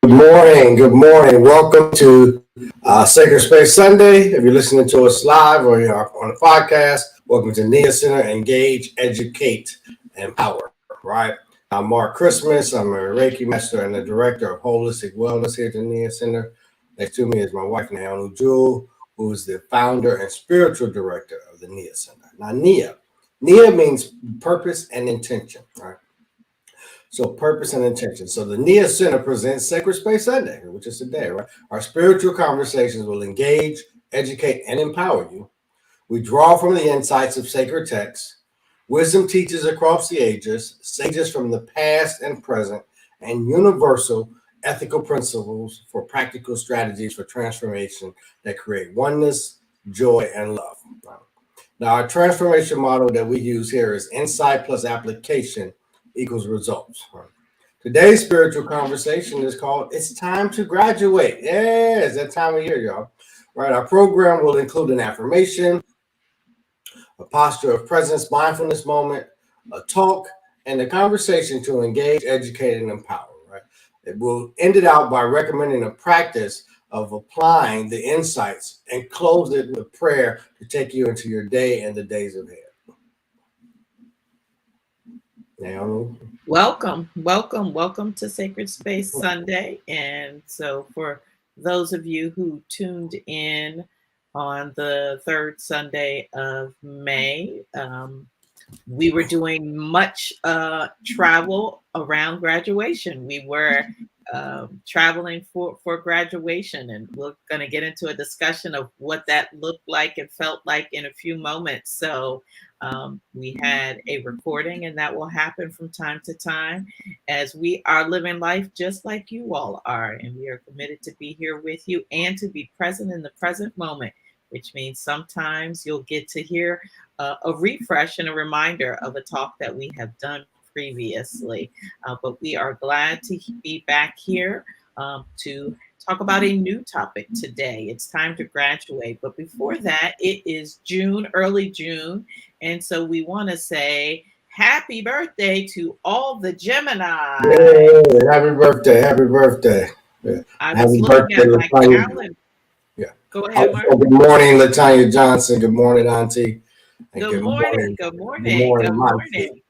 Good morning. Good morning. Welcome to Sacred Space Sunday. If you're listening to us live or you're on the podcast, welcome to Nee-yah Center, Engage, Educate, Empower. Right? I'm Mark Christmas. I'm a Reiki Master and the Director of Holistic Wellness here at the Nee-yah Center. Next to me is my wife, Niyah, who is the founder and spiritual director of the Nee-yah Center. Now, Nee-yah. Nee-yah means purpose and intention. Right? So purpose and intention. So the Nee-yah Center presents Sacred Space Sunday, which is today, right? Our spiritual conversations will engage, educate, and empower you. We draw from the insights of sacred texts, wisdom teachers across the ages, sages from the past and present, and universal ethical principles for practical strategies for transformation that create oneness, joy, and love. Now, our transformation model that we use here is insight plus application equals results. Today's spiritual conversation is called It's Time to Graduate. Yeah, it's that time of year, y'all. Right, our program will include an affirmation, a posture of presence, mindfulness moment, a talk, and a conversation to engage, educate, and empower. Right, it will end it out by recommending a practice of applying the insights and close it with a prayer to take you into your day and the days ahead. Naomi? Welcome to Sacred Space Sunday. And so for those of you who tuned in on the third Sunday of May, we were doing much travel around graduation. We were traveling for graduation, and we're going to get into a discussion of what that looked like and felt like in a few moments. So we had a recording, and that will happen from time to time as we are living life just like you all are. And we are committed to be here with you and to be present in the present moment, which means sometimes you'll get to hear a refresh and a reminder of a talk that we have done previously. But we are glad to be back here to talk about a new topic today. It's time to graduate. But before that, it is June, early June. And so we want to say happy birthday to all the Gemini. Yay, happy birthday. Happy birthday. Yeah. I was Happy looking birthday, at my Latanya. calendar. Yeah. Go ahead, Mark. Good morning, Latanya Johnson. Good morning, Auntie. And Good morning. Good morning. Good Monty. morning.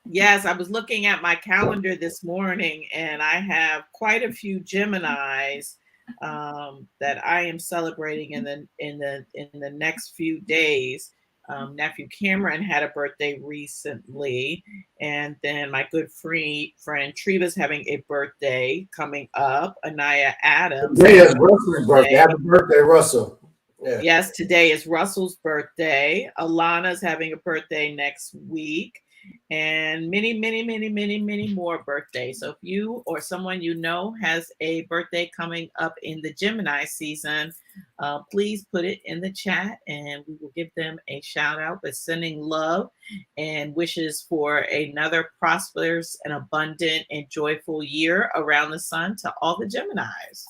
Yes, I was looking at my calendar this morning, and I have quite a few Geminis that I am celebrating in the next few days. Nephew Cameron had a birthday recently, and then my good friend Treva's having a birthday coming up. Anaya Adams. Today is Russell's birthday. Happy birthday, Russell. Yeah. Yes, today is Russell's birthday. Alana's having a birthday next week. And many more birthdays. So if you or someone you know has a birthday coming up in the Gemini season, please put it in the chat and we will give them a shout out with sending love and wishes for another prosperous and abundant and joyful year around the sun to all the Geminis.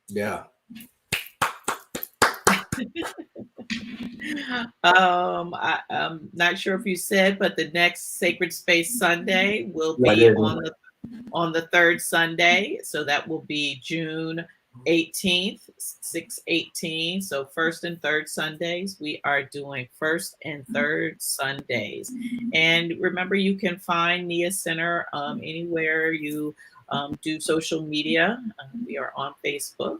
Yeah. I'm not sure if you said, but the next Sacred Space Sunday will be on the third Sunday. So that will be June 18th, 6/18. So first and third Sundays, we are doing first and third Sundays. And remember, you can find Nee-yah Center anywhere you do social media. We are on Facebook.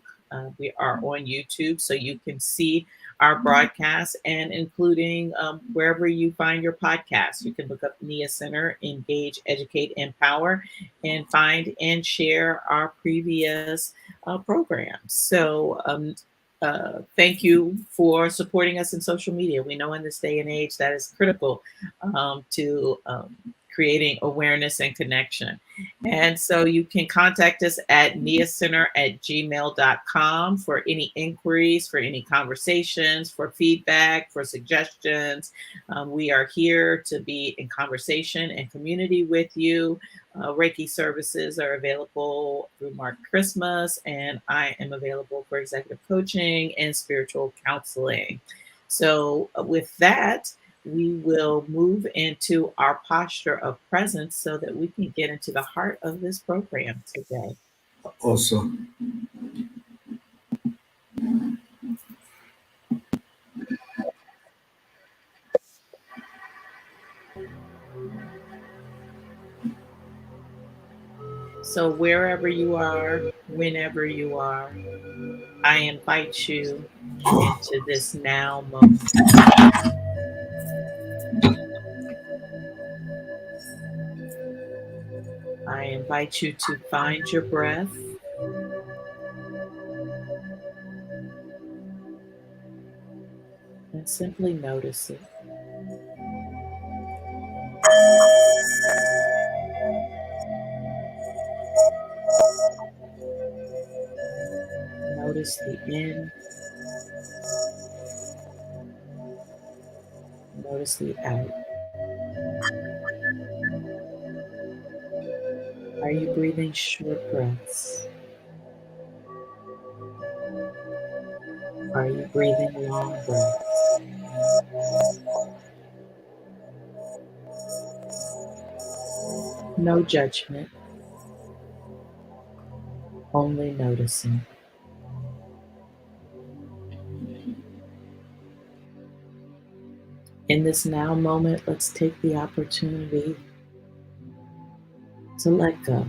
We are on YouTube, so you can see our broadcast, and including wherever you find your podcast. You can look up Nee-yah Center, Engage, Educate, Empower, and find and share our previous programs. So thank you for supporting us in social media. We know in this day and age that is critical to creating awareness and connection. And so you can contact us at neahcenter@gmail.com for any inquiries, for any conversations, for feedback, for suggestions. We are here to be in conversation and community with you. Reiki services are available through Mark Christmas, and I am available for executive coaching and spiritual counseling. So with that, we will move into our posture of presence so that we can get into the heart of this program today. Also, So, wherever you are, whenever you are, I invite you into this now moment. I invite you to find your breath and simply notice it. Notice the in, notice the out. Are you breathing short breaths? Are you breathing long breaths? No judgment, only noticing. In this now moment, let's take the opportunity to let go.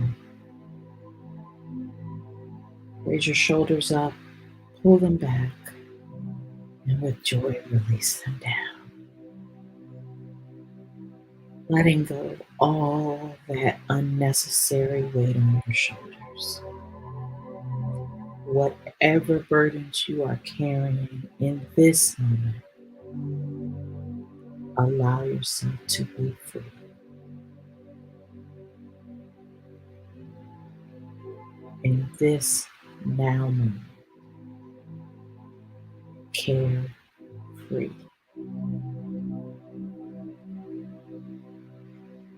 Raise your shoulders up, pull them back, and with joy, release them down. Letting go of all that unnecessary weight on your shoulders. Whatever burdens you are carrying in this moment, allow yourself to be free. In this now moment, carefree,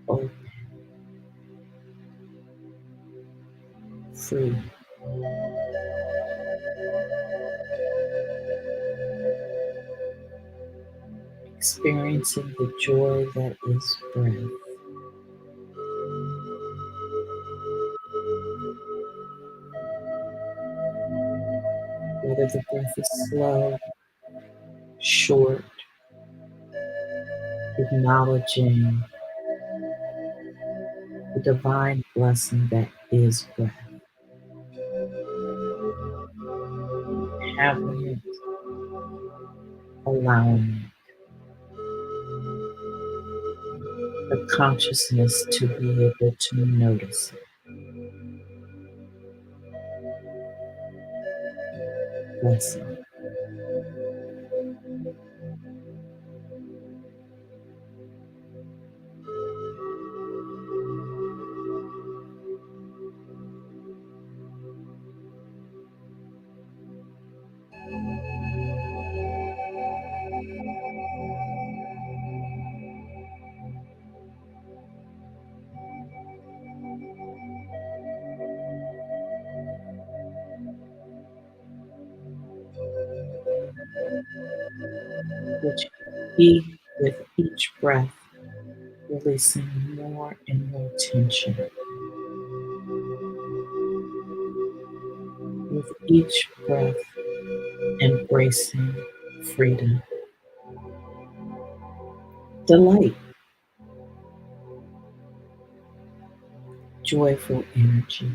open, free. Experiencing the joy that is breath. Whether the breath is slow, short, acknowledging the divine blessing that is breath. Having it, allowing it, the consciousness to be able to notice it. Blessing. Which with each breath, releasing more and more tension. With each breath, embracing freedom, delight, joyful energy,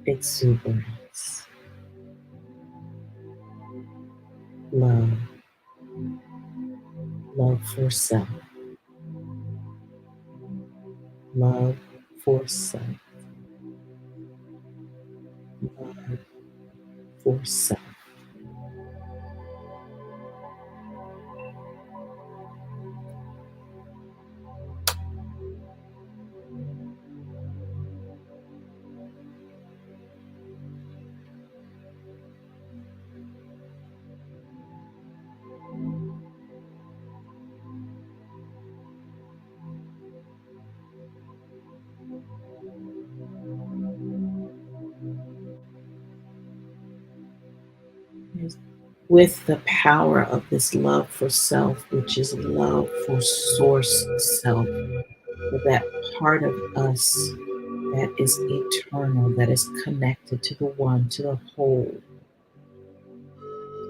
exuberance, love, love for self, love for self, love for self. with the power of this love for self, which is love for source self, for that part of us that is eternal, that is connected to the one, to the whole,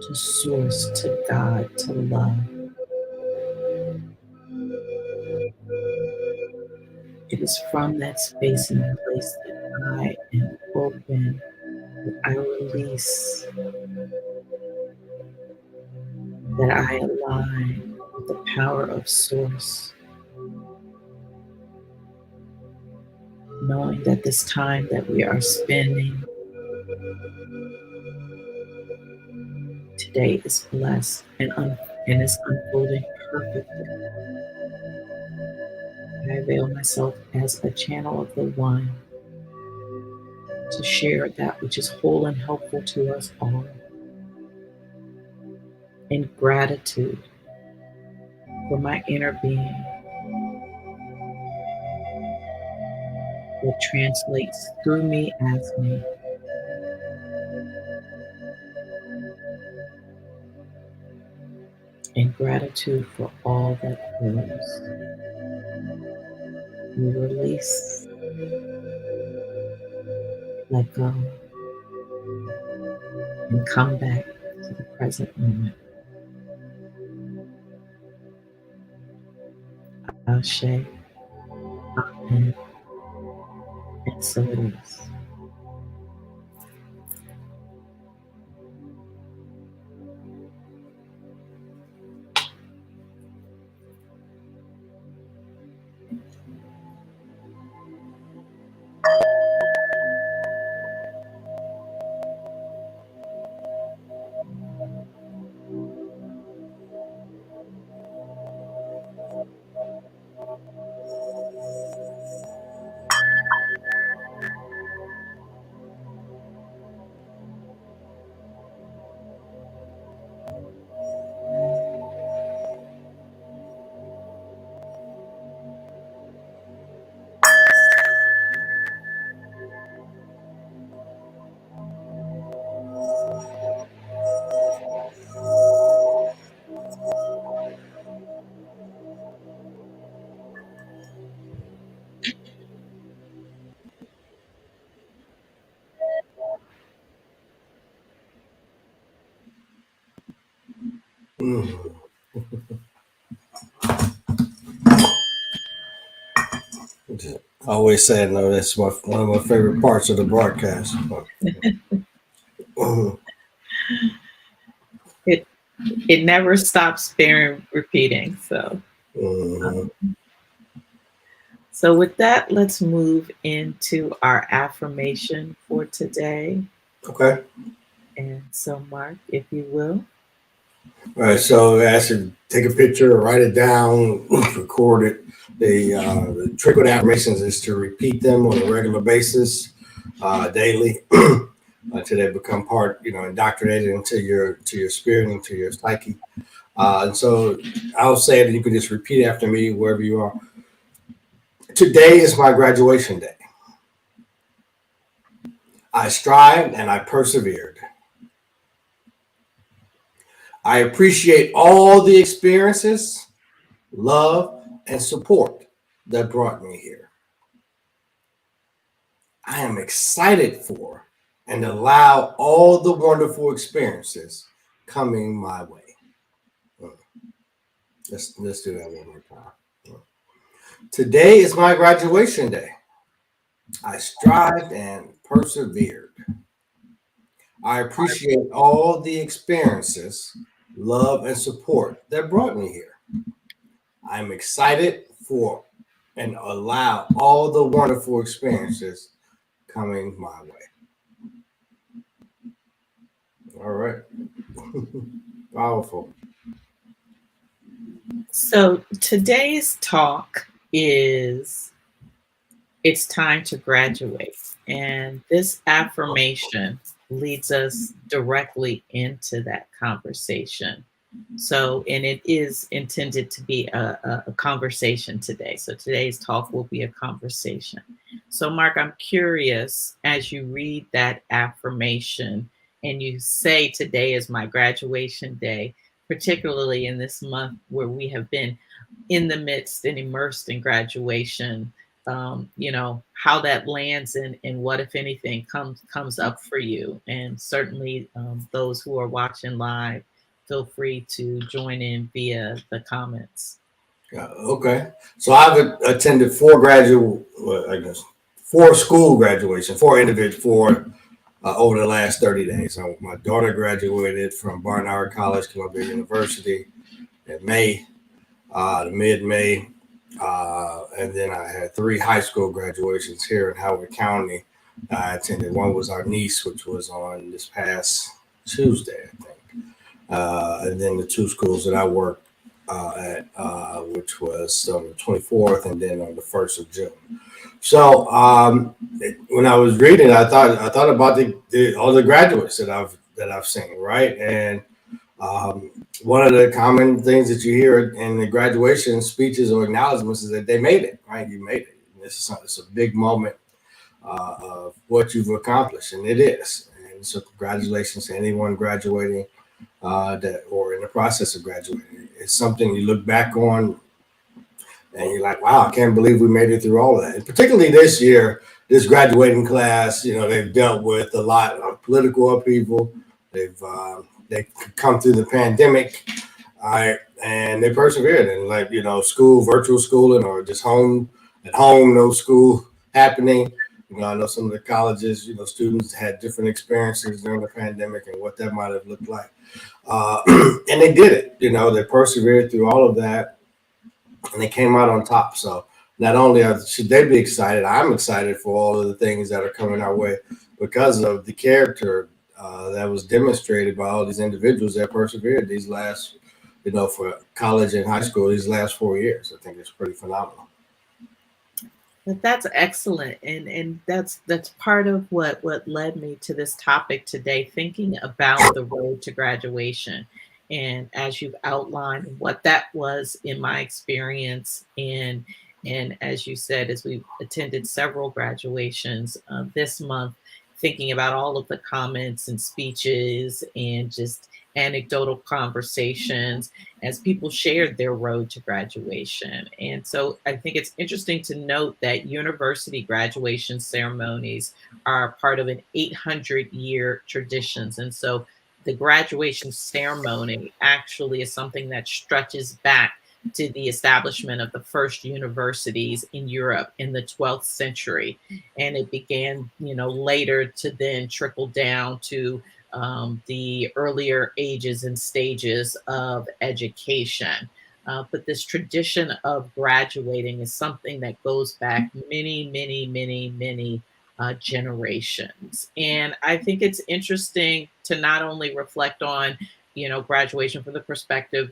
to source, to God, to love. It is from that space and place that I am open, that I release, that I align with the power of source, knowing that this time that we are spending today is blessed and is unfolding perfectly. I avail myself as a channel of the one to share that which is whole and helpful to us all, in gratitude for my inner being that translates through me as me, in gratitude for all that flows. We release, let go, and come back to the present moment. Ashe, Amen, and so it is. Mm. I always say, no, that's one of my favorite parts of the broadcast. Mhm. It never stops bearing repeating. Mhm. So with that, let's move into our affirmation for today. Okay. And so, Mark, if you will. All right. So I should take a picture, write it down, record it. The trick with affirmations is to repeat them on a regular basis, daily, until they become part, indoctrinated into your spirit, into your psyche. And so I'll say it, and you can just repeat after me wherever you are. Today is my graduation day. I strived and I persevered. I appreciate all the experiences, love, and support that brought me here. I am excited for and allow all the wonderful experiences coming my way. Let's do that one more time. Today is my graduation day. I strived and persevered. I appreciate all the experiences, love, and support that brought me here. I'm excited for and allow all the wonderful experiences coming my way. All right. Powerful. So today's talk is it's time to graduate. And this affirmation leads us directly into that conversation. So, and it is intended to be a conversation today. So today's talk will be a conversation. So, Mark, I'm curious as you read that affirmation and you say today is my graduation day, particularly in this month where we have been in the midst and immersed in graduation, how that lands and what, if anything, comes up for you. And certainly those who are watching live, feel free to join in via the comments. Okay. So I've attended four school graduations, four individual, over the last 30 days. So my daughter graduated from Barnard College, Columbia University in May, mid-May. And then I had three high school graduations here in Howard County. I attended. One was our niece, which was on this past Tuesday, I think. And then the two schools that I worked at, which was on the 24th and then on the 1st of June. So when I was reading, I thought about all the graduates that I've seen, right? And one of the common things that you hear in the graduation speeches or acknowledgments is that they made it, right? You made it. It's a big moment of what you've accomplished, and it is. And so congratulations to anyone graduating that or in the process of graduating. It's something you look back on and you're like, wow, I can't believe we made it through all of that. And particularly this year, this graduating class, they've dealt with a lot of political upheaval. They've come through the pandemic, and they persevered. And school, virtual schooling, or just at home, no school happening. I know some of the colleges, students had different experiences during the pandemic and what that might have looked like. And they did it. They persevered through all of that. And they came out on top. So not only should they be excited, I'm excited for all of the things that are coming our way because of the character that was demonstrated by all these individuals that persevered these last, for college and high school, these last 4 years. I think it's pretty phenomenal. But that's excellent. And that's part of what led me to this topic today, thinking about the road to graduation. And as you've outlined what that was in my experience, and as you said, as we've attended several graduations this month, thinking about all of the comments and speeches and just anecdotal conversations as people shared their road to graduation. And so I think it's interesting to note that university graduation ceremonies are part of an 800-year traditions. And so the graduation ceremony actually is something that stretches back to the establishment of the first universities in Europe in the 12th century. And it began, later to then trickle down to the earlier ages and stages of education. But this tradition of graduating is something that goes back many, many, many, many generations. And I think it's interesting to not only reflect on, graduation from the perspective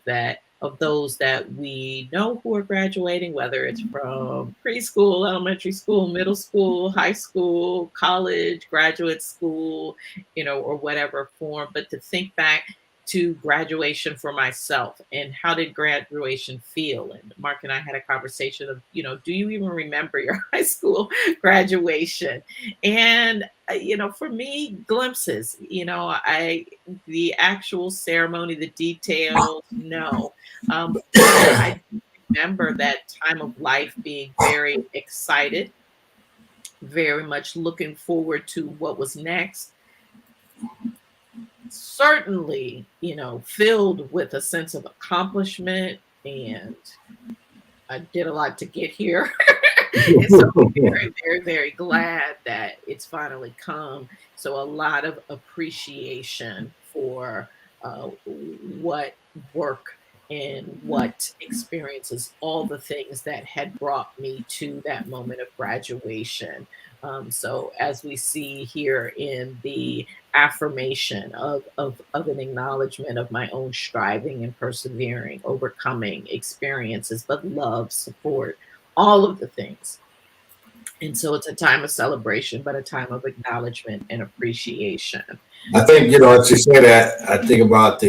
of those that we know who are graduating, whether it's from preschool, elementary school, middle school, high school, college, graduate school, or whatever form, but to think back to graduation for myself and how did graduation feel? And Mark and I had a conversation of, do you even remember your high school graduation? And, for me, glimpses, the actual ceremony, the details, no. I remember that time of life being very excited, very much looking forward to what was next. Certainly, filled with a sense of accomplishment, and I did a lot to get here. And so I'm very, very, very glad that it's finally come. So a lot of appreciation for what work and what experiences, all the things that had brought me to that moment of graduation. So as we see here in the affirmation of an acknowledgement of my own striving and persevering, overcoming experiences, but love, support, all of the things. And so it's a time of celebration, but a time of acknowledgement and appreciation. I think, as you say that, I think about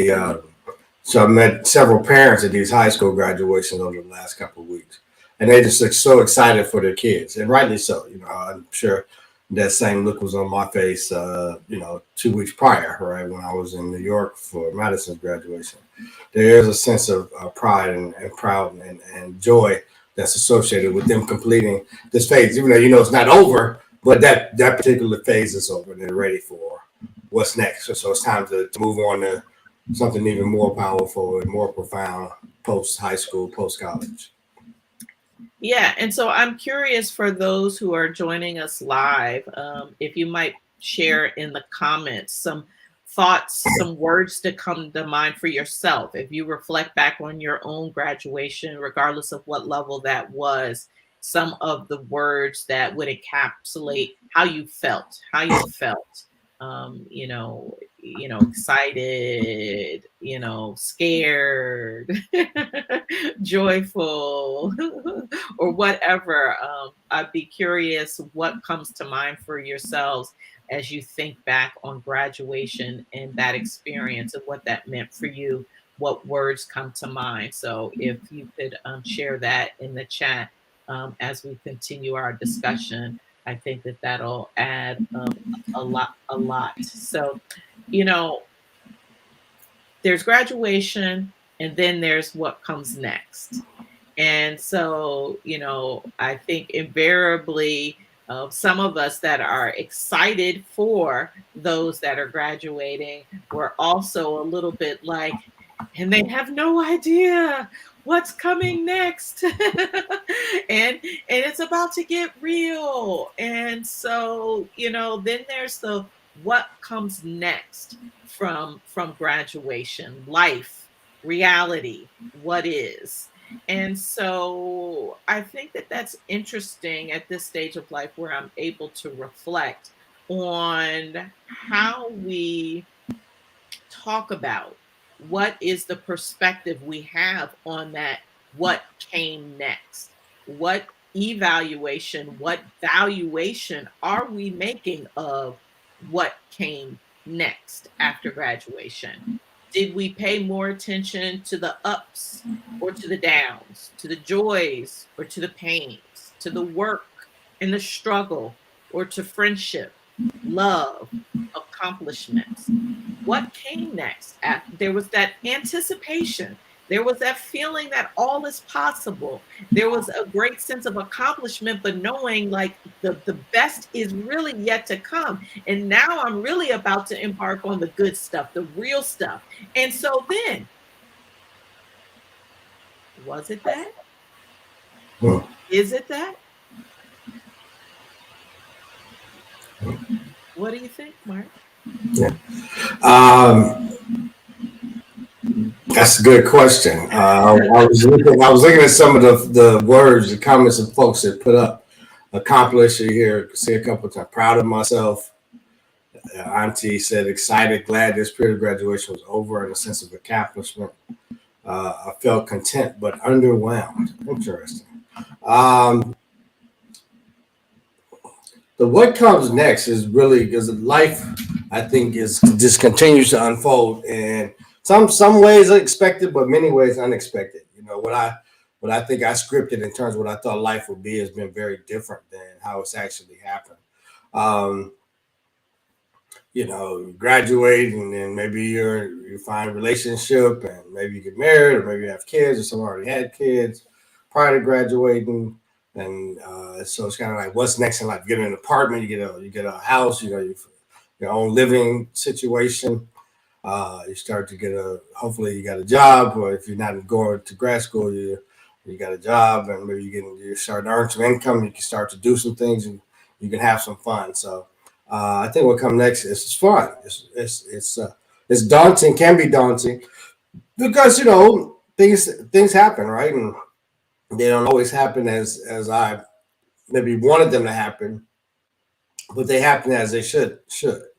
so I met several parents at these high school graduations over the last couple of weeks, and they just look so excited for their kids, and rightly so. I'm sure that same look was on my face, 2 weeks prior, right, when I was in New York for Madison's graduation. There is a sense of pride and proud and joy that's associated with them completing this phase, even though it's not over, but that particular phase is over and they're ready for what's next. So it's time to move on to something even more powerful and more profound post high school, post college. Yeah, and so I'm curious for those who are joining us live, if you might share in the comments some thoughts, some words to come to mind for yourself. If you reflect back on your own graduation, regardless of what level that was, some of the words that would encapsulate how you felt, excited, scared, joyful, or whatever. I'd be curious what comes to mind for yourselves as you think back on graduation and that experience and what that meant for you, what words come to mind. So if you could share that in the chat as we continue our discussion, I think that that'll add a lot. So, there's graduation and then there's what comes next. And so, I think invariably, some of us that are excited for those that are graduating, we're also a little bit like, and they have no idea what's coming next. and it's about to get real. And so, then there's the what comes next from graduation, life, reality, what is. And so I think that that's interesting at this stage of life where I'm able to reflect on how we talk about what is the perspective we have on that, what came next, what evaluation, what valuation are we making of what came next after graduation? Did we pay more attention to the ups or to the downs, to the joys or to the pains, to the work and the struggle, or to friendship, love, accomplishments? What came next? There was that anticipation. There was that feeling that all is possible. There was a great sense of accomplishment, but knowing like the best is really yet to come. And now I'm really about to embark on the good stuff, the real stuff. And so then, was it that? Is it that? What do you think, Mark? Yeah. That's a good question. I was looking at some of the words, the comments of folks that put up. Accomplished here, see a couple of times. Proud of myself. Auntie said excited, glad this period of graduation was over, and a sense of accomplishment. I felt content but underwhelmed. Interesting. The what comes next is really because life, I think, is just continues to unfold, and some ways expected, but many ways unexpected. What I think I scripted in terms of what I thought life would be has been very different than how it's actually happened. You graduate and then maybe you find a relationship and maybe you get married or maybe you have kids or someone already had kids prior to graduating. And so it's kind of like what's next in life? You get an apartment, you get a house, your own living situation. You start to hopefully you got a job, or if you're not going to grad school, you got a job and maybe you start to earn some income. You can start to do some things and you can have some fun. So I think what comes next is fun. It's daunting, can be daunting because things happen, right? And they don't always happen as I maybe wanted them to happen, but they happen as they should,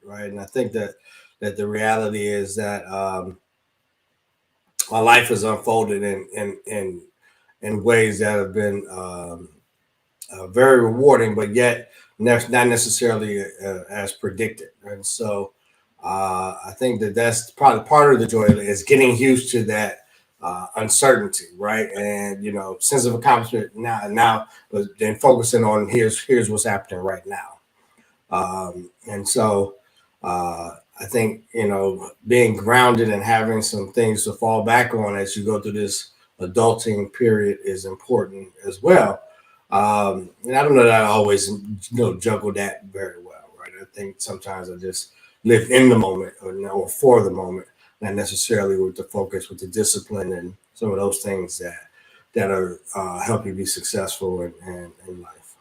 right? And I think that the reality is that my life has unfolded in ways that have been very rewarding, but yet not necessarily as predicted. And so I think that's probably part of the joy is getting used to that uncertainty, right? And sense of accomplishment now, but then focusing on here's what's happening right now. And so I think, being grounded and having some things to fall back on as you go through this adulting period is important as well. And I don't know that I always, juggle that very well, right? I think sometimes I just live in the moment or for the moment, not necessarily with the focus, with the discipline and some of those things that are help you be successful in life.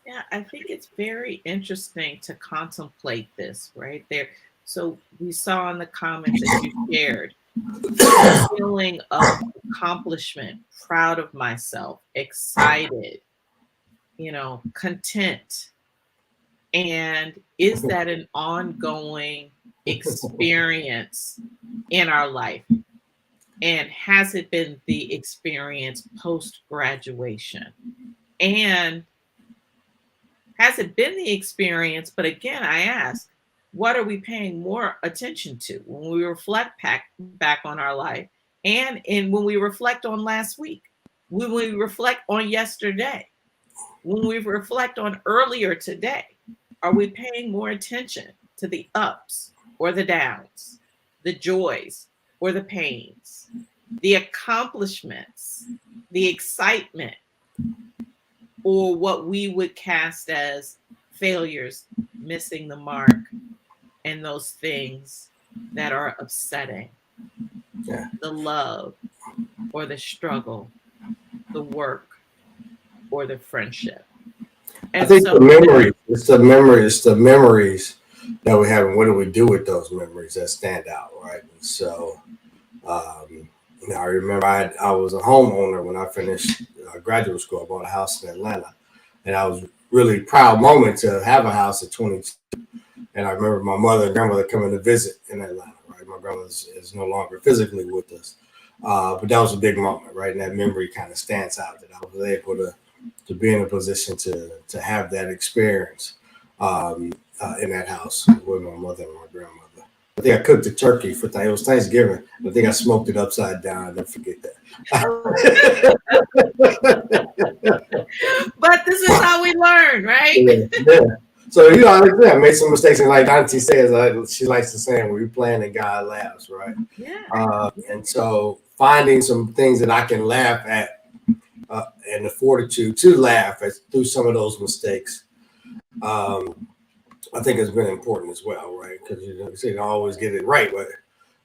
Yeah, I think it's very interesting to contemplate this right there. So we saw in the comments that you shared a feeling of accomplishment, proud of myself, excited, content. And is that an ongoing experience in our life? And has it been the experience post graduation? And has it been the experience? But again, I ask, what are we paying more attention to when we reflect back on our life and when we reflect on last week, when we reflect on yesterday, when we reflect on earlier today? Are we paying more attention to the ups or the downs, the joys or the pains, the accomplishments, the excitement, or what we would cast as failures, missing the mark, and those things that are upsetting? Yeah. The love or the struggle, the work or the friendship. I think the memories, it's the memories that we have, and what do we do with those memories that stand out, right? And so, I remember I was a homeowner when I finished graduate school. I bought a house in Atlanta, and I was really proud moment to have a house at 22. And I remember my mother and grandmother coming to visit in Atlanta, right? My grandmother is no longer physically with us, but that was a big moment, right? And that memory kind of stands out that I was able to be in a position to have that experience in that house with my mother and my grandmother. I think I cooked the turkey it was Thanksgiving. I think I smoked it upside down. I never forget that. But this is how we learn, right? Yeah. So, I made some mistakes. And like Auntie says, she likes to say, when we plan and God laughs, right? Yeah. And so finding some things that I can laugh at and the fortitude to laugh through some of those mistakes, I think has been important as well, right? Because you say you don't always get it right, but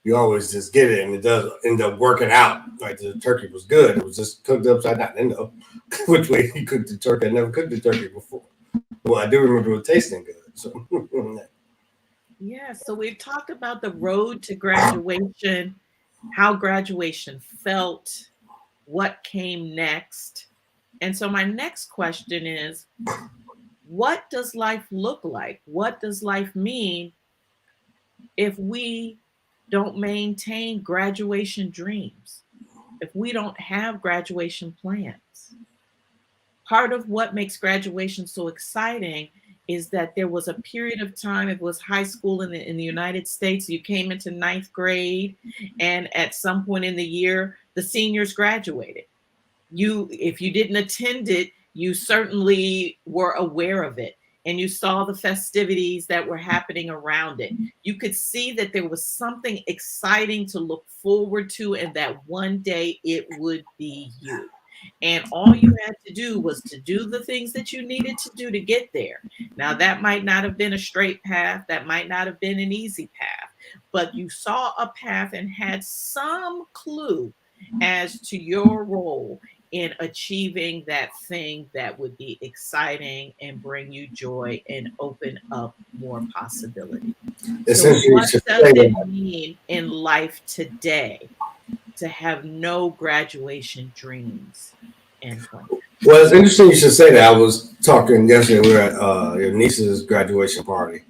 you always just get it, and it does end up working out. Like the turkey was good; it was just cooked upside down. Which way you cooked the turkey? I never cooked the turkey before. Well, I do remember it tasting good. So, yeah. So we've talked about the road to graduation, how graduation felt, what came next. And so my next question is, what does life look like? What does life mean if we don't maintain graduation dreams? If we don't have graduation plans? Part of what makes graduation so exciting is that there was a period of time, it was high school in the United States, you came into ninth grade, and at some point in the year, the seniors graduated. If you didn't attend it, you certainly were aware of it, and you saw the festivities that were happening around it. You could see that there was something exciting to look forward to, and that one day it would be you. And all you had to do was to do the things that you needed to do to get there. Now, that might not have been a straight path, that might not have been an easy path, but you saw a path and had some clue as to your role in achieving that thing that would be exciting and bring you joy and open up more possibility. So what does it mean in life today to have no graduation dreams and plans? Well, it's interesting you should say that. I was talking yesterday. We were at your niece's graduation party.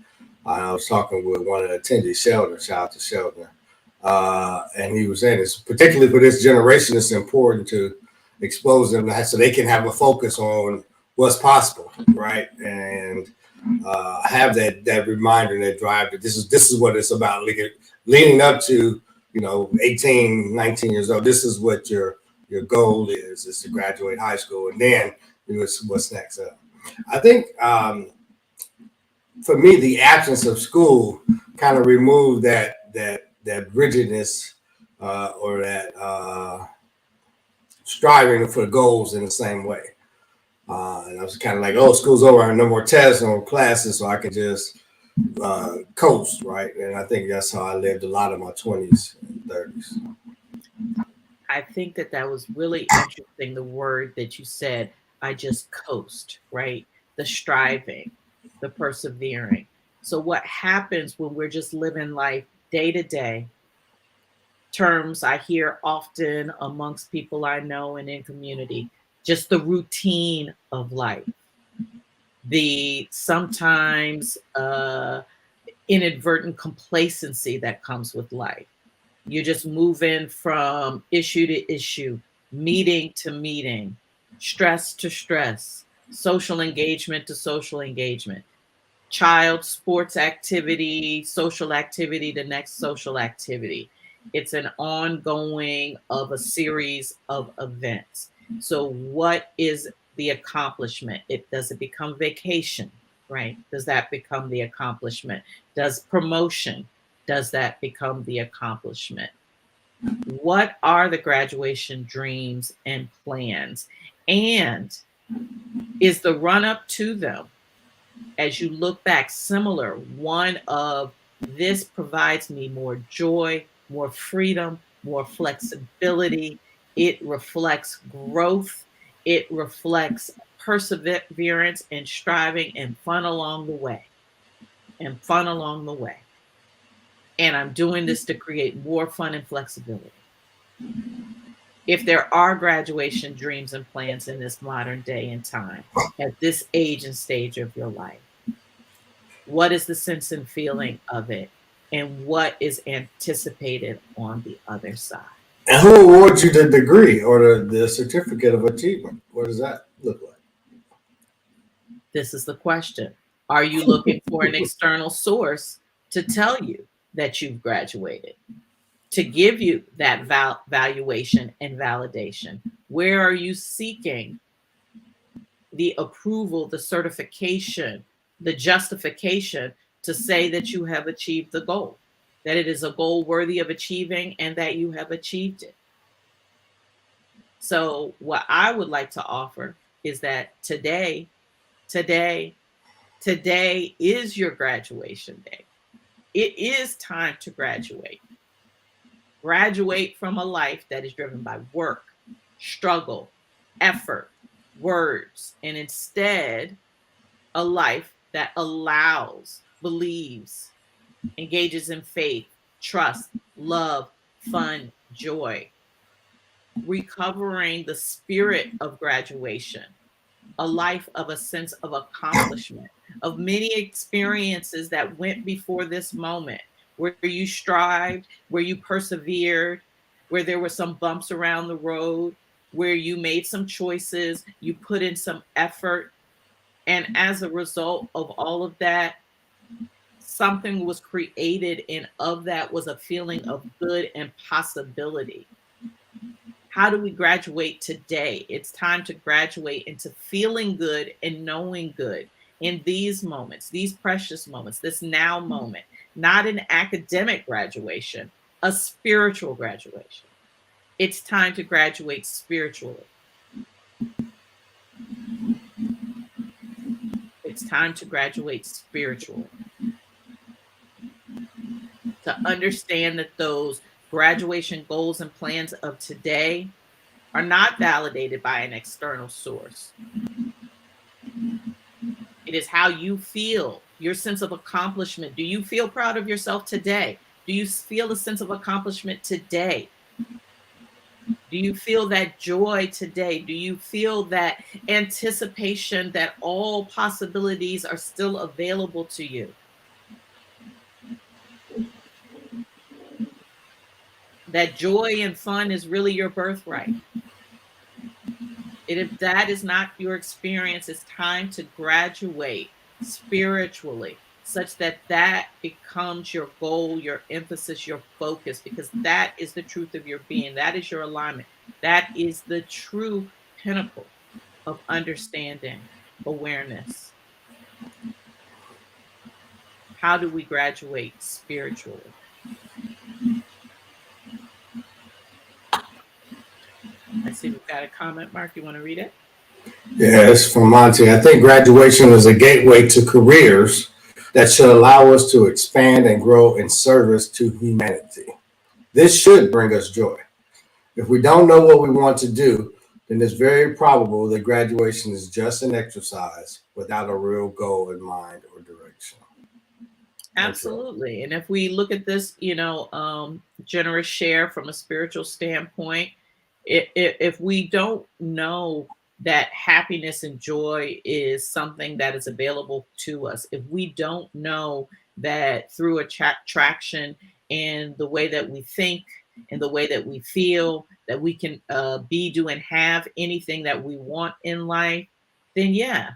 I was talking with one of the attendees, Sheldon. Shout out to Sheldon. And he was saying it's particularly for this generation, it's important to expose them so they can have a focus on what's possible, right? And have that reminder, that drive that this is what it's about. Leading up to 18, 19 years old. This is what your goal is to graduate high school, and then what's next. I think for me, the absence of school kind of removed that rigidness or that striving for goals in the same way. And I was kind of like, oh, school's over, no more tests, no more classes, so I can just coast, right? And I think that's how I lived a lot of my 20s and 30s. I think that was really interesting, the word that you said, I just coast, right? The striving, the persevering. So, what happens when we're just living life day to day? Terms I hear often amongst people I know and in community, just the routine of life, the sometimes inadvertent complacency that comes with life. You're just moving from issue to issue, meeting to meeting, stress to stress, social engagement to social engagement, child sports activity, social activity to next social activity. It's an ongoing of a series of events. So what is the accomplishment? It does it become vacation, right? Does that become the accomplishment? Does promotion, does that become the accomplishment? What are the graduation dreams and plans? And is the run up to them, as you look back, similar one of this provides me more joy, more freedom, more flexibility? It reflects growth, it reflects perseverance and striving and fun along the way, and fun along the way. And I'm doing this to create more fun and flexibility. If there are graduation dreams and plans in this modern day and time, at this age and stage of your life, what is the sense and feeling of it? And what is anticipated on the other side? And who awards you the degree or the certificate of achievement? What does that look like? This is the question. Are you looking for an external source to tell you that you've graduated, to give you that valuation and validation? Where are you seeking the approval, the certification, the justification to say that you have achieved the goal, that it is a goal worthy of achieving and that you have achieved it? So, what I would like to offer is that today, today is your graduation day. It is time to graduate. Graduate from a life that is driven by work, struggle, effort, words, and instead a life that allows, believes, engages in faith, trust, love, fun, joy, recovering the spirit of graduation, a life of a sense of accomplishment, of many experiences that went before this moment, where you strived, where you persevered, where there were some bumps around the road, where you made some choices, you put in some effort. And as a result of all of that, something was created, and of that was a feeling of good and possibility. How do we graduate today? It's time to graduate into feeling good and knowing good in these moments, these precious moments, this now moment, not an academic graduation, a spiritual graduation. It's time to graduate spiritually. It's time to graduate spiritually. To understand that those graduation goals and plans of today are not validated by an external source. It is how you feel, your sense of accomplishment. Do you feel proud of yourself today? Do you feel a sense of accomplishment today? Do you feel that joy today? Do you feel that anticipation that all possibilities are still available to you? That joy and fun is really your birthright. And if that is not your experience, it's time to graduate spiritually, such that that becomes your goal, your emphasis, your focus, because that is the truth of your being. That is your alignment. That is the true pinnacle of understanding, awareness. How do we graduate spiritually? I see we've got a comment. Mark, you want to read it? Yeah, it's from Monty. I think graduation is a gateway to careers that should allow us to expand and grow in service to humanity. This should bring us joy. If we don't know what we want to do, then it's very probable that graduation is just an exercise without a real goal in mind or direction. Absolutely. And if we look at this, generous share from a spiritual standpoint, if we don't know that happiness and joy is something that is available to us, if we don't know that through attraction and the way that we think and the way that we feel, that we can be, do, and have anything that we want in life, then yeah,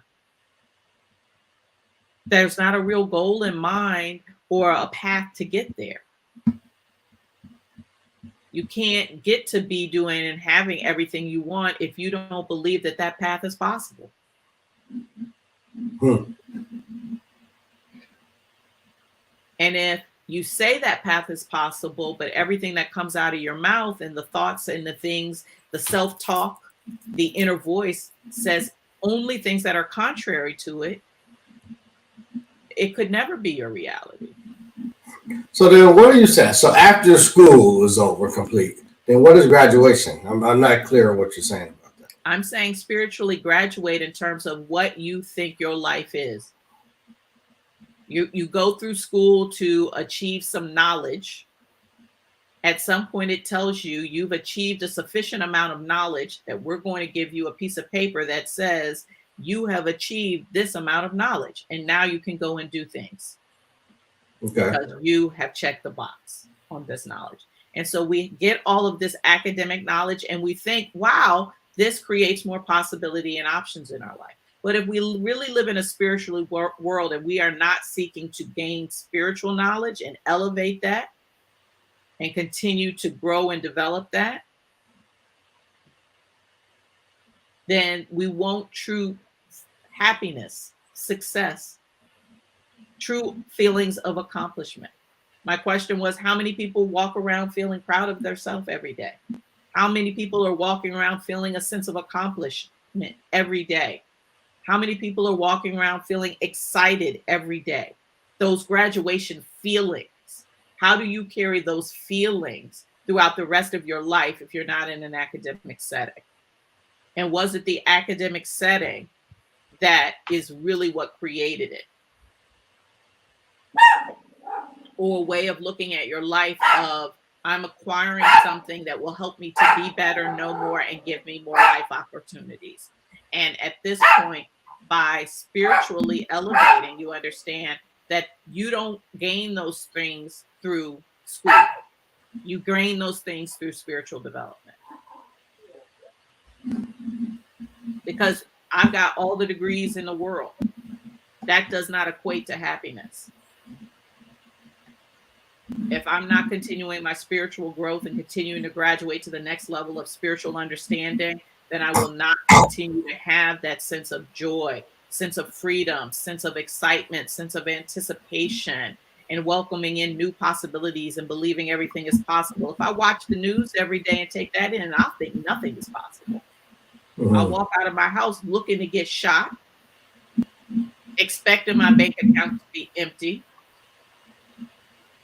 there's not a real goal in mind or a path to get there. You can't get to be doing and having everything you want if you don't believe that that path is possible. Hmm. And if you say that path is possible, but everything that comes out of your mouth and the thoughts and the things, the self-talk, the inner voice says only things that are contrary to it, it could never be your reality. So then what do you say? So after school is over, complete, then what is graduation? I'm not clear on what you're saying about that. I'm saying spiritually graduate in terms of what you think your life is. You go through school to achieve some knowledge. At some point, it tells you you've achieved a sufficient amount of knowledge that we're going to give you a piece of paper that says you have achieved this amount of knowledge. And now you can go and do things. Okay. Because you have checked the box on this knowledge. And so we get all of this academic knowledge and we think, wow, this creates more possibility and options in our life. But if we really live in a spiritual world and we are not seeking to gain spiritual knowledge and elevate that and continue to grow and develop that, then we won't true happiness, success, true feelings of accomplishment. My question was, how many people walk around feeling proud of themselves every day? How many people are walking around feeling a sense of accomplishment every day? How many people are walking around feeling excited every day? Those graduation feelings. How do you carry those feelings throughout the rest of your life if you're not in an academic setting? And was it the academic setting that is really what created it? Or a way of looking at your life of, I'm acquiring something that will help me to be better, know more, and give me more life opportunities. And at this point, by spiritually elevating, you understand that you don't gain those things through school. You gain those things through spiritual development. Because I've got all the degrees in the world. That does not equate to happiness. If I'm not continuing my spiritual growth and continuing to graduate to the next level of spiritual understanding, then I will not continue to have that sense of joy, sense of freedom, sense of excitement, sense of anticipation, and welcoming in new possibilities and believing everything is possible. If I watch the news every day and take that in, I'll think nothing is possible. Mm-hmm. I'll walk out of my house looking to get shot, expecting my bank account to be empty,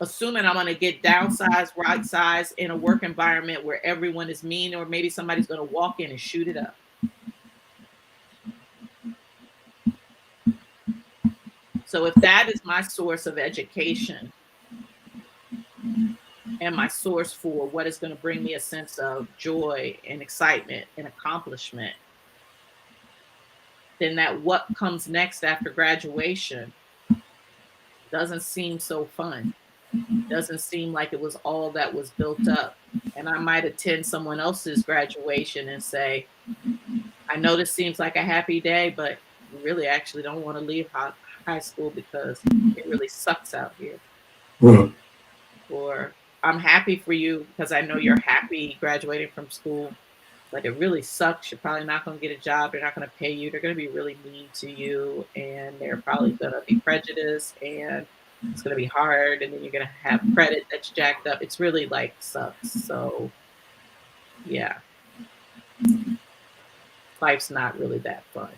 assuming I'm going to get downsized, right size in a work environment where everyone is mean, or maybe somebody's going to walk in and shoot it up. So if that is my source of education and my source for what is going to bring me a sense of joy and excitement and accomplishment, then that what comes next after graduation doesn't seem so fun. Doesn't seem like it was all that was built up. And I might attend someone else's graduation and say, I know this seems like a happy day, but you really actually don't want to leave high school because it really sucks out here. Mm-hmm. Or I'm happy for you because I know you're happy graduating from school, but it really sucks. You're probably not going to get a job. They're not going to pay you. They're going to be really mean to you. And they're probably going to be prejudiced. And it's going to be hard, and then you're going to have credit that's jacked up. It's really like sucks. So yeah, life's not really that fun.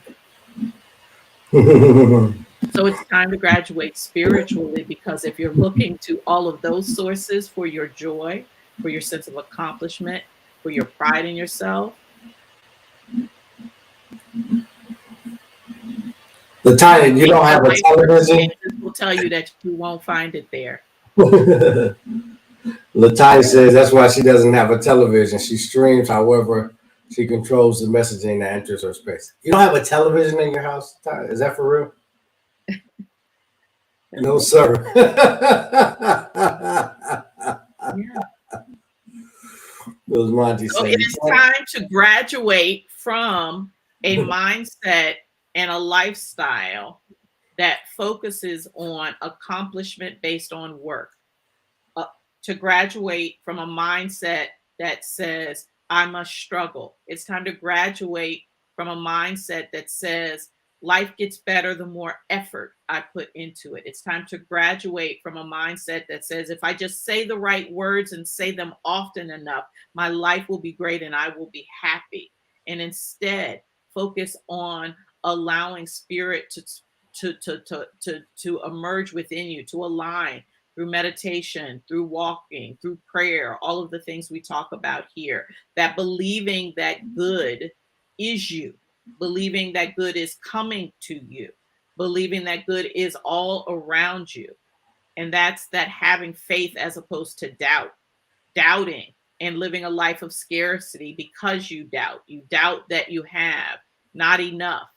So it's time to graduate spiritually, because if you're looking to all of those sources for your joy, for your sense of accomplishment, for your pride in yourself, Latanya, you don't have a life television? will tell you that you won't find it there. Latanya says that's why she doesn't have a television. She streams, however, she controls the messaging that enters her space. You don't have a television in your house, Latanya? Is that for real? No, sir. Yeah. It was Monty So saying. it is time to graduate from a mindset and a lifestyle that focuses on accomplishment based on work, to graduate from a mindset that says, I must struggle. It's time to graduate from a mindset that says, life gets better the more effort I put into it. It's time to graduate from a mindset that says, if I just say the right words and say them often enough, my life will be great and I will be happy. And instead, focus on allowing spirit to emerge within you, to align through meditation, through walking, through prayer, all of the things we talk about here, that believing that good is you, believing that good is coming to you, believing that good is all around you. And that's that having faith as opposed to doubting and living a life of scarcity because you doubt that you have not enough,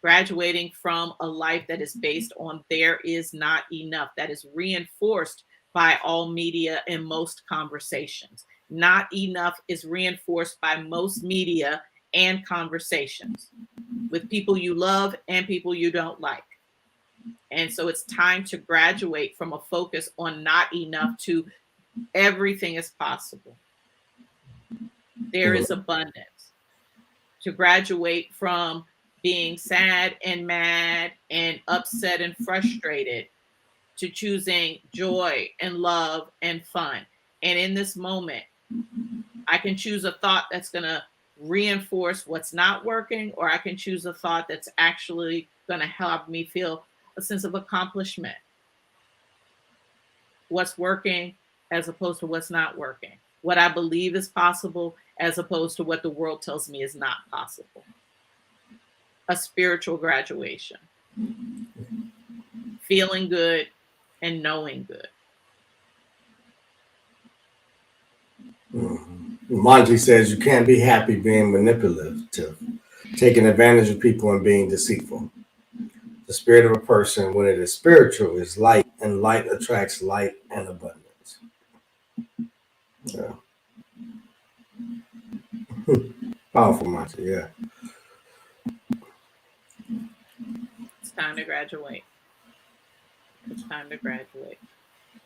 graduating from a life that is based on there is not enough, that is reinforced by all media and most conversations. Not enough is reinforced by most media and conversations with people you love and people you don't like. And so it's time to graduate from a focus on not enough to everything is possible. There is abundance. To graduate from being sad and mad and upset and frustrated to choosing joy and love and fun. And in this moment, I can choose a thought that's going to reinforce what's not working, or I can choose a thought that's actually going to help me feel a sense of accomplishment. What's working as opposed to what's not working. What I believe is possible as opposed to what the world tells me is not possible. A spiritual graduation. Feeling good and knowing good. Monty says you can't be happy being manipulative, taking advantage of people and being deceitful. The spirit of a person, when it is spiritual, is light, and light attracts light and abundance. Yeah. Powerful, Monty. Yeah. It's time to graduate. It's time to graduate.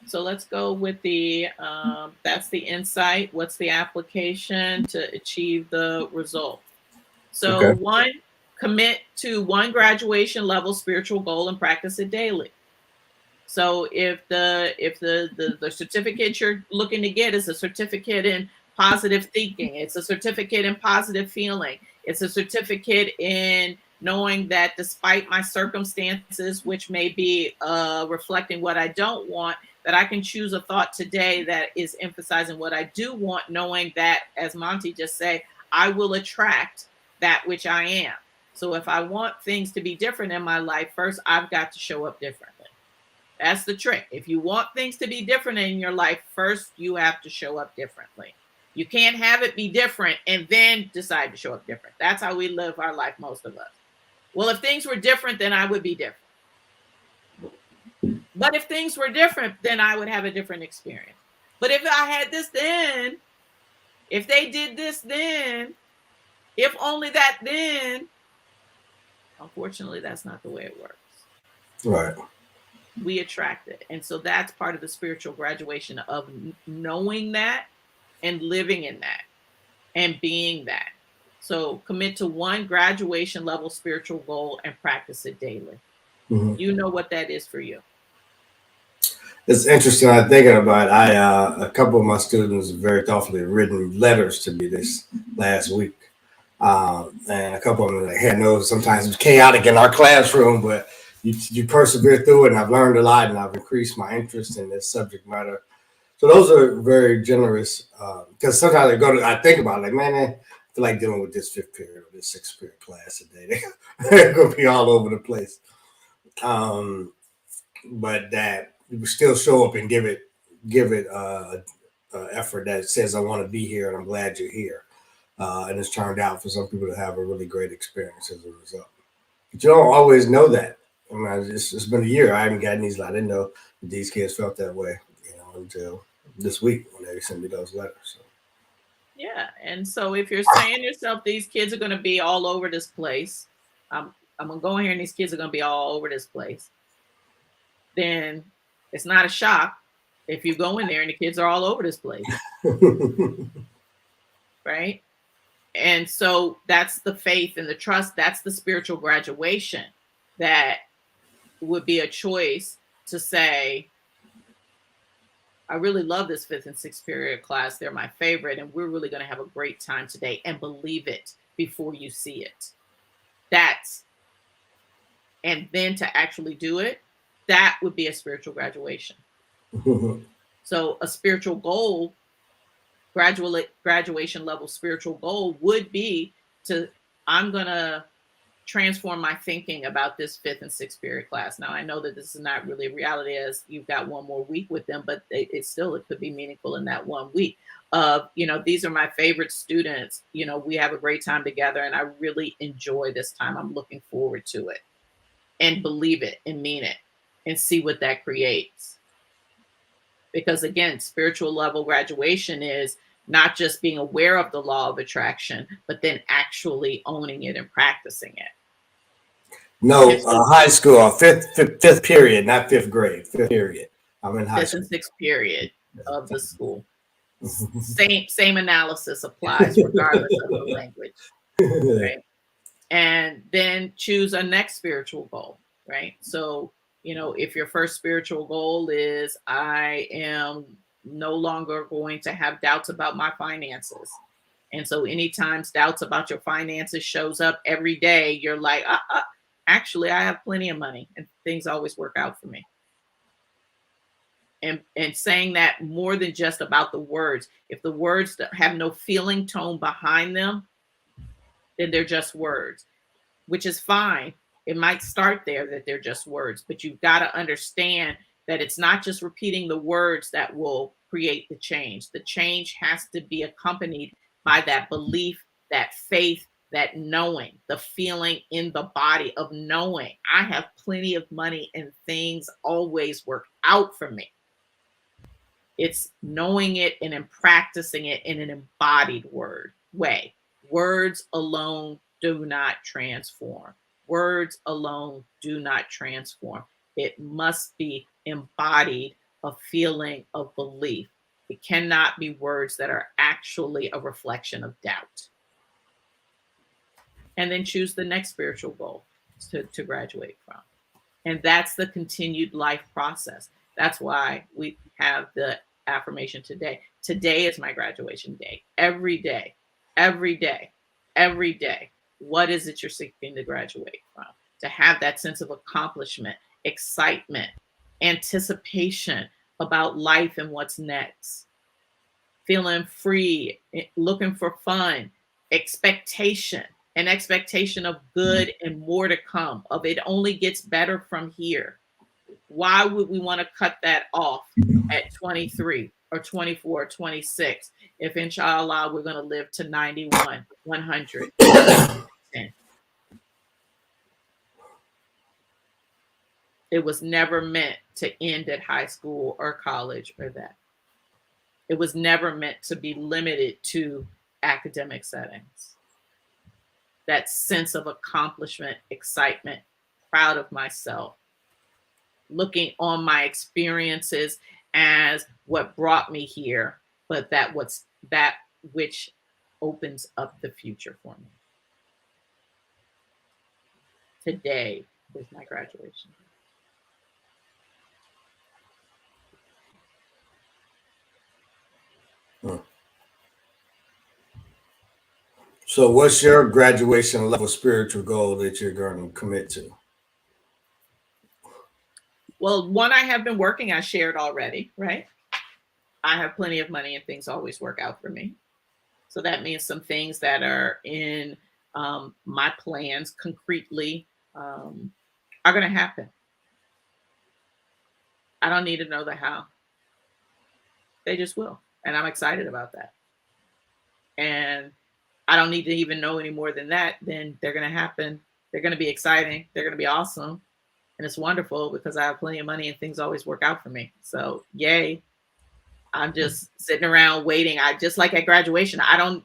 So let's go with the, that's the insight. What's the application to achieve the result? So Okay. one, commit to one graduation level spiritual goal and practice it daily. So if the certificate you're looking to get is a certificate in positive thinking, it's a certificate in positive feeling, it's a certificate in knowing that despite my circumstances, which may be reflecting what I don't want, that I can choose a thought today that is emphasizing what I do want, knowing that, as Monty just said, I will attract that which I am. So if I want things to be different in my life, first I've got to show up differently. That's the trick. If you want things to be different in your life, first you have to show up differently. You can't have it be different and then decide to show up different. That's how we live our life, most of us. Well, if things were different, then I would be different. But if things were different, then I would have a different experience. But if I had this then, if they did this then, if only that then, unfortunately, that's not the way it works. Right. We attract it. And so that's part of the spiritual graduation of knowing that and living in that and being that. So commit to one graduation level spiritual goal and practice it daily. Mm-hmm. You know what that is for you. It's interesting. I'm thinking about. A couple of my students very thoughtfully written letters to me this last week, and a couple of them like, had no. Sometimes it's chaotic in our classroom, but you persevere through it. And I've learned a lot, and I've increased my interest in this subject matter. So those are very generous because sometimes I think about it, like, man, I feel like dealing with this fifth period or this sixth period class today. They're going to be all over the place. But that you still show up and give it effort that says I want to be here and I'm glad you're here. And it's turned out for some people to have a really great experience as a result. But you don't always know that. I mean, it's been a year. I haven't gotten these. I didn't know that these kids felt that way, until this week when they sent me those letters. So. Yeah. And so if you're saying to yourself, these kids are going to be all over this place, I'm going to go in here and these kids are going to be all over this place, then it's not a shock if you go in there and the kids are all over this place. Right. And so that's the faith and the trust. That's the spiritual graduation that would be a choice to say, I really love this fifth and sixth period class. They're my favorite. And we're really going to have a great time today, and believe it before you see it. And then to actually do it, that would be a spiritual graduation. So a spiritual goal, graduation level spiritual goal would be I'm going to transform my thinking about this fifth and sixth period class. Now, I know that this is not really a reality as you've got one more week with them, but it could be meaningful in that 1 week of, these are my favorite students. We have a great time together and I really enjoy this time. I'm looking forward to it, and believe it and mean it and see what that creates. Because again, spiritual level graduation is not just being aware of the law of attraction, but then actually owning it and practicing it. No, high school, fifth period, not fifth grade, fifth period. I'm in high school. Fifth and sixth period of the school. Same analysis applies regardless of the language, right? And then choose a next spiritual goal, right? So, if your first spiritual goal is I am no longer going to have doubts about my finances. And so anytime doubts about your finances shows up every day, you're like, actually, I have plenty of money and things always work out for me. And saying that more than just about the words. If the words have no feeling tone behind them, then they're just words, which is fine. It might start there that they're just words, but you've got to understand that it's not just repeating the words that will create the change. The change has to be accompanied by that belief, that faith, that knowing, the feeling in the body of knowing I have plenty of money and things always work out for me. It's knowing it and then practicing it in an embodied way. Words alone do not transform. Words alone do not transform. It must be embodied, a feeling of belief. It cannot be words that are actually a reflection of doubt. And then choose the next spiritual goal to graduate from. And that's the continued life process. That's why we have the affirmation today. Today is my graduation day. Every day, every day, every day. What is it you're seeking to graduate from? To have that sense of accomplishment, excitement, anticipation about life and what's next. Feeling free, looking for fun, expectation, an expectation of good and more to come, of it only gets better from here. Why would we want to cut that off at 23 or 24 or 26 if inshallah we're going to live to 91, 100, 10? It was never meant to end at high school or college or that. It was never meant to be limited to academic settings. That sense of accomplishment, excitement, proud of myself, looking on my experiences as what brought me here, but that which opens up the future for me. Today is my graduation. Hmm. So, what's your graduation level spiritual goal that you're going to commit to? Well, one I have been working, I shared already, right? I have plenty of money and things always work out for me. So that means some things that are in my plans concretely are going to happen. I don't need to know the how. They just will. And I'm excited about that. And I don't need to even know any more than that. Then they're going to happen. They're going to be exciting. They're going to be awesome. And it's wonderful because I have plenty of money and things always work out for me. So, yay. I'm just sitting around waiting. I just like at graduation, I don't,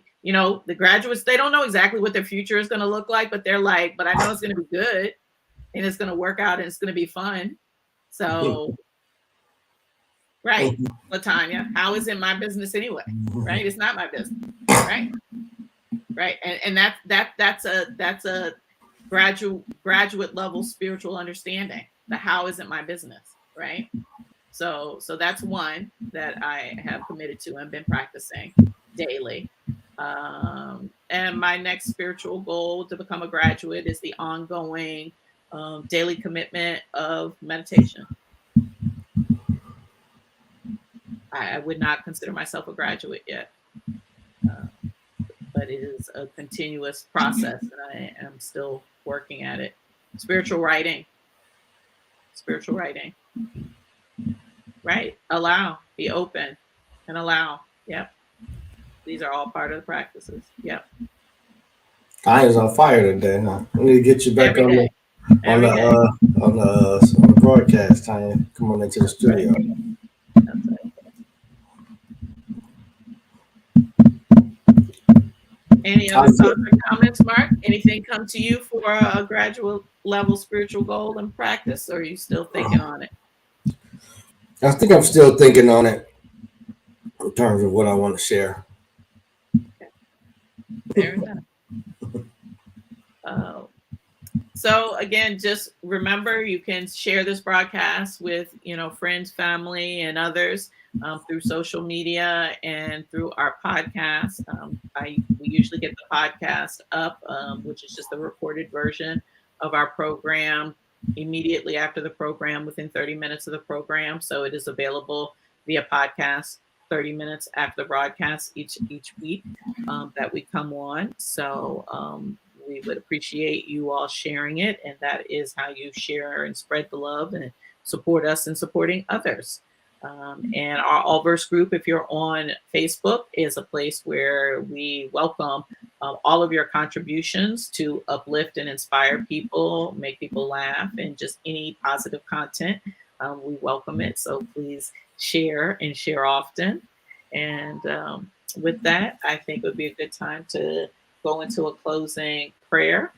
the graduates, they don't know exactly what their future is going to look like, but they're like, but I know it's going to be good and it's going to work out and it's going to be fun. So, right, Latanya, how is it my business anyway? Right, it's not my business. Right, right, and that's a graduate level spiritual understanding. The how isn't my business, right? So that's one that I have committed to and been practicing daily. And my next spiritual goal to become a graduate is the ongoing daily commitment of meditation. I would not consider myself a graduate yet, but it is a continuous process, and I am still working at it. Spiritual writing. Right? Allow, be open, and allow. Yep. These are all part of the practices. Yep. Iron's on fire today, huh? We need to get you back on the broadcast, Tanya. Come on into the studio. That's right. Any other thoughts or comments, Mark? Anything come to you for a graduate level spiritual goal and practice, or are you still thinking on it? I think I'm still thinking on it in terms of what I want to share. Okay. Fair enough. So again, just remember you can share this broadcast with friends, family, and others through social media and through our podcast. We usually get the podcast up, which is just the recorded version of our program immediately after the program, within 30 minutes of the program. So it is available via podcast 30 minutes after the broadcast each week that we come on. So we would appreciate you all sharing it. And that is how you share and spread the love and support us in supporting others. And our Allverse group, if you're on Facebook, is a place where we welcome all of your contributions to uplift and inspire people, make people laugh, and just any positive content. We welcome it. So please share and share often. And with that, I think it would be a good time to go into a closing prayer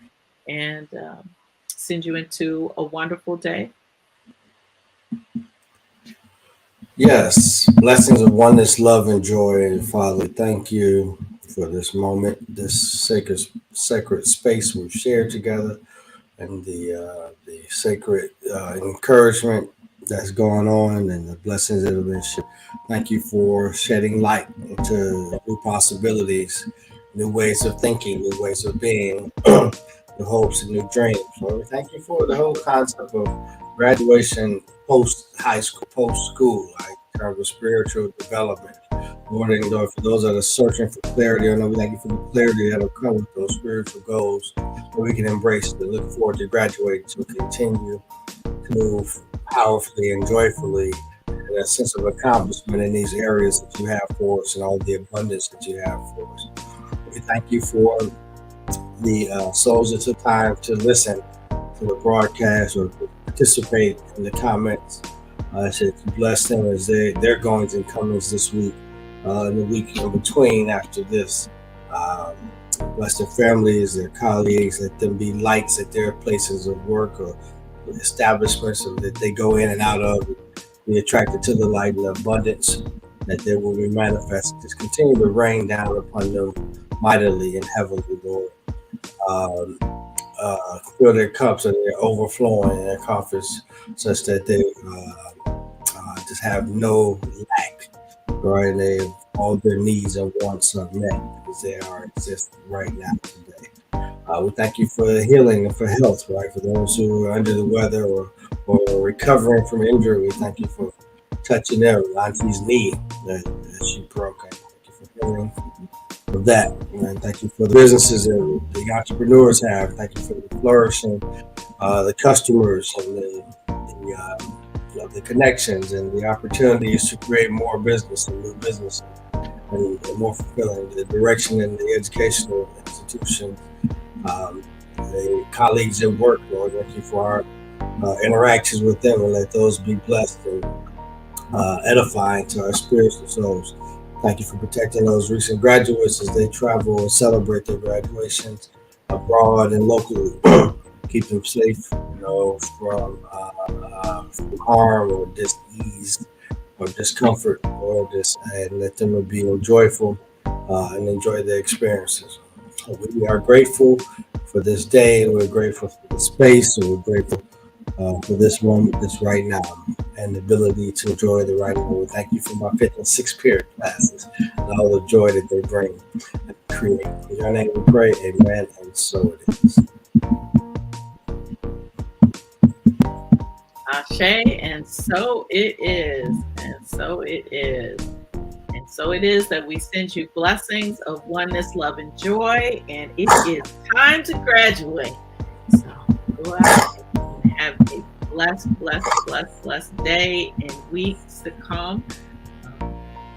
and send you into a wonderful day. Yes, blessings of oneness, love, and joy. And Father, thank you for this moment, this sacred space we've shared together, and the sacred encouragement that's going on, and the blessings that have been shared. Thank you for shedding light into new possibilities, new ways of thinking, new ways of being, new hopes and new dreams. Lord, thank you for the whole concept of graduation post high school, post school, like in terms of spiritual development. Lord, and Lord, for those that are searching for clarity, I know we thank you for the clarity that will come with those spiritual goals that we can embrace to look forward to graduating, to continue to move powerfully and joyfully, and a sense of accomplishment in these areas that you have for us and all the abundance that you have for us. We thank you for the souls that took time to listen to the broadcast or participate in the comments. I said to bless them as their goings and comings this week, in the week in between after this. Bless their families, their colleagues, let them be lights at their places of work or establishments that they go in and out of, be attracted to the light and the abundance that they will be manifested. Just continue to rain down upon them mightily and heavily, Lord. Fill their cups and they're overflowing in their coffers such that they just have no lack, right? And they all their needs and wants are met as they are existing right now today. We thank you for healing and for health, right? For those who are under the weather or recovering from injury, we thank you for touching their auntie's knee that she broke. And thank you for healing of that. And thank you for the businesses that the entrepreneurs have. Thank you for the flourishing, the customers, and the connections and the opportunities to create more business and new business and more fulfilling the direction in the educational institution. The colleagues at work, Lord, thank you for our interactions with them, and let those be blessed and edifying to our spirits and souls. Thank you for protecting those recent graduates as they travel and celebrate their graduations abroad and locally. Keep them safe, from harm or dis-ease or discomfort, or and let them be joyful and enjoy their experiences. We are grateful for this day, and we're grateful for the space, and we're grateful for this moment, this right now, and the ability to enjoy the right moment. Thank you for my fifth and sixth period classes and all the joy that they bring and create. In your name we pray, amen, and so it is. Ashe, and so it is, and so it is. And so it is that we send you blessings of oneness, love, and joy. And it is time to graduate. So go out and have a blessed day and weeks to come,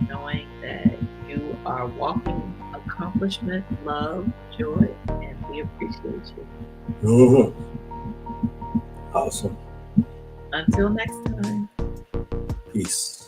knowing that you are walking accomplishment, love, joy, and we appreciate you. Mm-hmm. Awesome. Until next time. Peace.